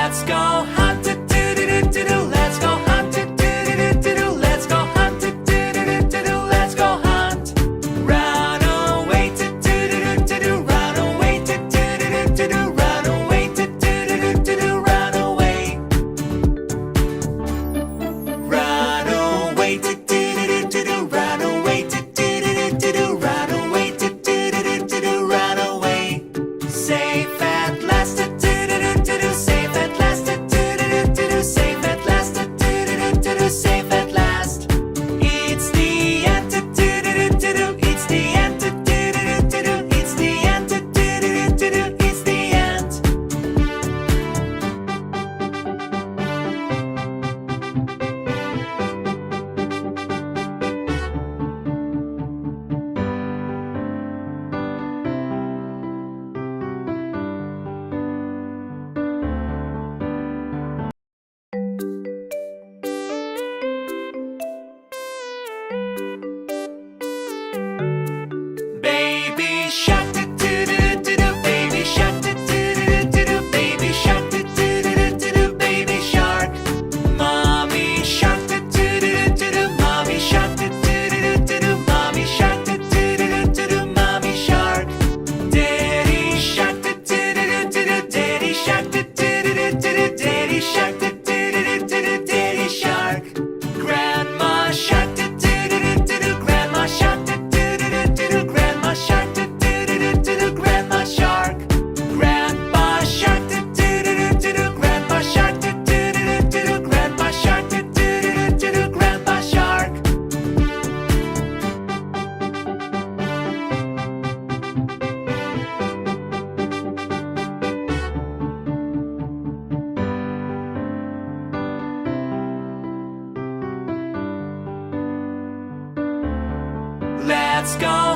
Let's go hunt do do do do do. Let's go hunt do do do do do. Let's go hunt do do do do do. Let's go hunt. Run away do do do do do. Run away do do do do do. Run away do do do do do. Run away. Run away do do do do do. Run away do do do do do. Run away do do do do do. Run away. Safe at last do do do do do. Safe at last do do do do do. Safe at last do do do do do. Safe at last. It's the end do do do do do. It's the end do do do do do. It's the end do do do do do. It's the end. Baby shark do do do do do. Baby shark do do do do do. Baby shark do do do do do. Baby shark. Mommy shark do do do do do. Mommy shark do do do do do. Mommy shark do do do do do. Mommy shark. Daddy shark do do do do do. Daddy shark do do do do do. Daddy shark do do do do do. Daddy shark. Grandma shark do do do do do. Grandma shark do do do do do. Grandma shark do do do do do. Grandma shark. Grandpa shark do do do do do. Grandpa shark do do do do do. Grandpa shark do do do do do. Grandpa shark. Let's go